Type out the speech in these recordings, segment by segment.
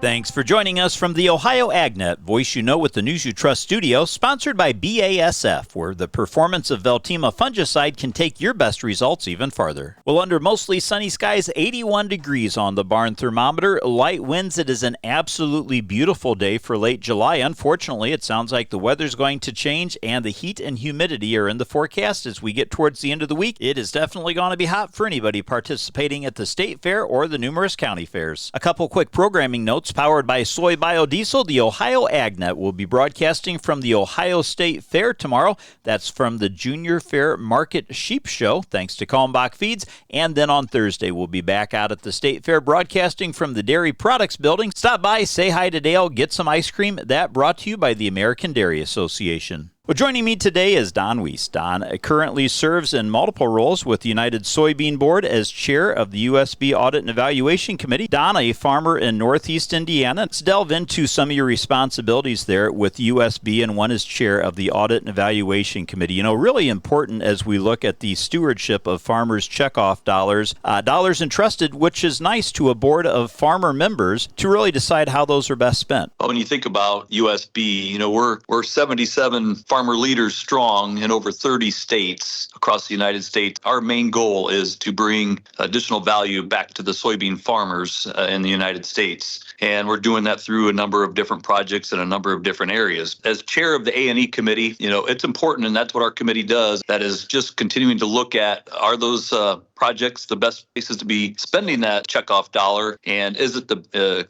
Thanks for joining us from the Ohio AgNet, voice you know with the news you trust studio, sponsored by BASF, where the performance of Veltima fungicide can take your best results even farther. Well, under mostly sunny skies, 81 degrees on the barn thermometer, light winds. It is an absolutely beautiful day for late July. Unfortunately, it sounds like the weather's going to change and the heat and humidity are in the forecast as we get towards the end of the week. It is definitely going to be hot for anybody participating at the state fair or the numerous county fairs. A couple quick programming notes. Powered by soy biodiesel, the Ohio AgNet will be broadcasting from the Ohio State Fair tomorrow. That's from the Junior Fair Market Sheep Show, thanks to Kalmbach Feeds. And then on Thursday, we'll be back out at the State Fair broadcasting from the Dairy Products Building. Stop by, say hi to Dale, get some ice cream. That brought to you by the American Dairy Association. Well, joining me today is Don Weiss. Don currently serves in multiple roles with the United Soybean Board as chair of the USB Audit and Evaluation Committee. Don, a farmer in Northeast Indiana. Let's delve into some of your responsibilities there with USB, and one is chair of the Audit and Evaluation Committee. You know, really important as we look at the stewardship of farmers' checkoff dollars, dollars entrusted, which is nice to a board of farmer members to really decide how those are best spent. When you think about USB, you know, we're 77 farmer leaders strong in over 30 states across the United States. Our main goal is to bring additional value back to the soybean farmers in the United States. And we're doing that through a number of different projects in a number of different areas. As chair of the A&E committee, you know, it's important, and that's what our committee does. That is just continuing to look at, are those projects the best places to be spending that checkoff dollar, and is it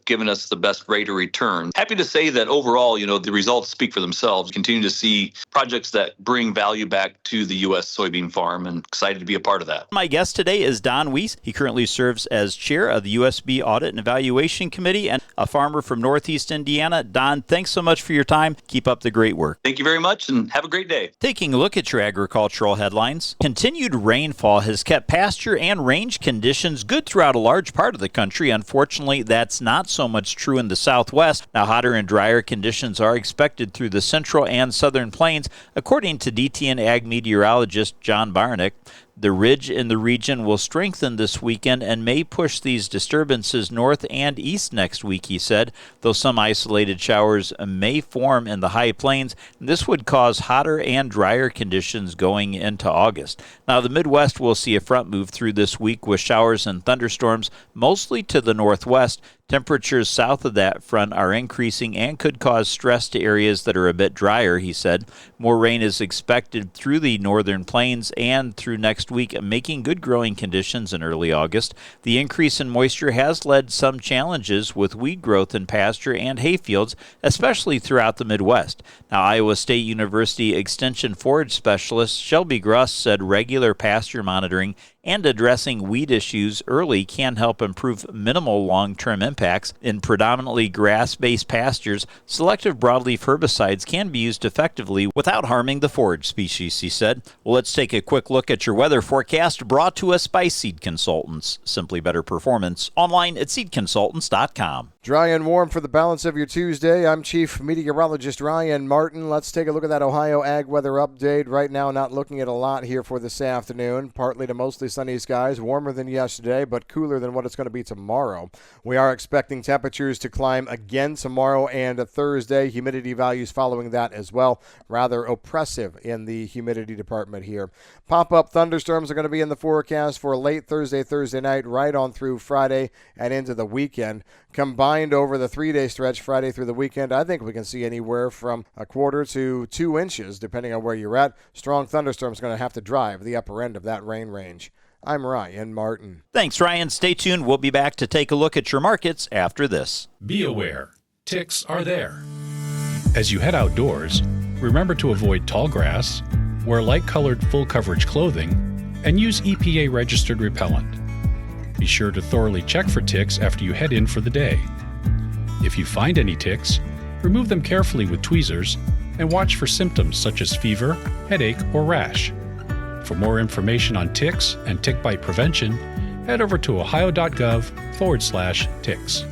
giving us the best rate of return? Happy to say that overall, you know, the results speak for themselves. Continue to see projects that bring value back to the U.S. soybean farm, and excited to be a part of that. My guest today is Don Weiss. He currently serves as chair of the USB Audit and Evaluation Committee and a farmer from Northeast Indiana. Don, thanks so much for your time. Keep up the great work. Thank you very much, and have a great day. Taking a look at your agricultural headlines, continued rainfall has kept pasture and range conditions good throughout a large part of the country. Unfortunately, that's not so much true in the Southwest. Now, hotter and drier conditions are expected through the central and southern plains, according to DTN Ag meteorologist John Barnick. The ridge in the region will strengthen this weekend and may push these disturbances north and east next week, he said, though some isolated showers may form in the high plains. This would cause hotter and drier conditions going into August. Now, the Midwest will see a front move through this week with showers and thunderstorms, mostly to the northwest. Temperatures south of that front are increasing and could cause stress to areas that are a bit drier, he said. More rain is expected through the northern plains and through next week, making good growing conditions in early August. The increase in moisture has led some challenges with weed growth in pasture and hayfields, especially throughout the Midwest. Now, Iowa State University Extension forage specialist Shelby Gruss said regular pasture monitoring and addressing weed issues early can help improve minimal long-term impacts. In predominantly grass-based pastures, selective broadleaf herbicides can be used effectively without harming the forage species, he said. Well, let's take a quick look at your weather forecast brought to us by Seed Consultants. Simply better performance. Online at seedconsultants.com. Dry and warm for the balance of your Tuesday. I'm Chief Meteorologist Ryan Martin. Let's take a look at that Ohio Ag weather update. Right now, not looking at a lot here for this afternoon. Partly to mostly sunny skies, warmer than yesterday, but cooler than what it's going to be tomorrow. We are expecting temperatures to climb again tomorrow and Thursday. Humidity values following that as well. Rather oppressive in the humidity department here. Pop-up thunderstorms are going to be in the forecast for late Thursday night, right on through Friday and into the weekend. Combined over the 3-day stretch, Friday through the weekend, I think we can see anywhere from a quarter to 2 inches, depending on where you're at. Strong thunderstorms going to have to drive the upper end of that rain range. I'm Ryan Martin. Thanks, Ryan. Stay tuned. We'll be back to take a look at your markets after this. Be aware, ticks are there. As you head outdoors, remember to avoid tall grass, wear light-colored full-coverage clothing, and use EPA-registered repellent. Be sure to thoroughly check for ticks after you head in for the day. If you find any ticks, remove them carefully with tweezers and watch for symptoms such as fever, headache, or rash. For more information on ticks and tick bite prevention, head over to ohio.gov/ticks.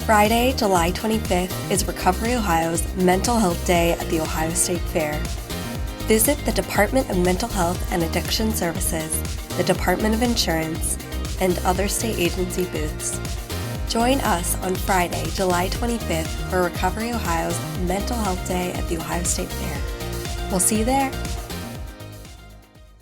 Friday, July 25th is Recovery Ohio's Mental Health Day at the Ohio State Fair. Visit the Department of Mental Health and Addiction Services, the Department of Insurance, and other state agency booths. Join us on Friday, July 25th for Recovery Ohio's Mental Health Day at the Ohio State Fair. We'll see you there.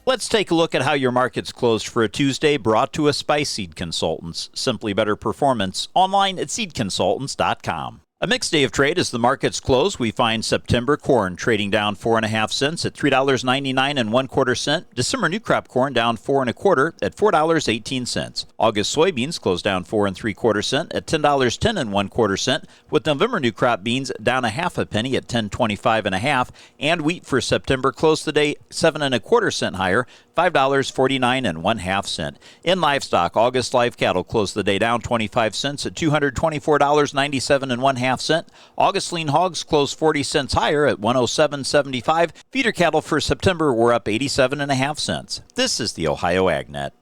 Let's take a look at how your market's closed for a Tuesday, brought to us by Seed Consultants. Simply better performance. Online at seedconsultants.com. A mixed day of trade as the markets close. We find September corn trading down 4.5 cents at $3.99 1/4. December new crop corn down 4 1/4 at $4.18. August soybeans closed down 4 3/4 cents at $10.10 1/4, with November new crop beans down 1/2 penny at $10.25 1/2, and wheat for September closed the day 7 1/4 cents higher, $5.49 1/2. In livestock, August live cattle closed the day down 25 cents at $224.97 1/2. August lean hogs closed 40 cents higher at $107.75. Feeder cattle for September were up 87.5 cents. This is the Ohio AgNet.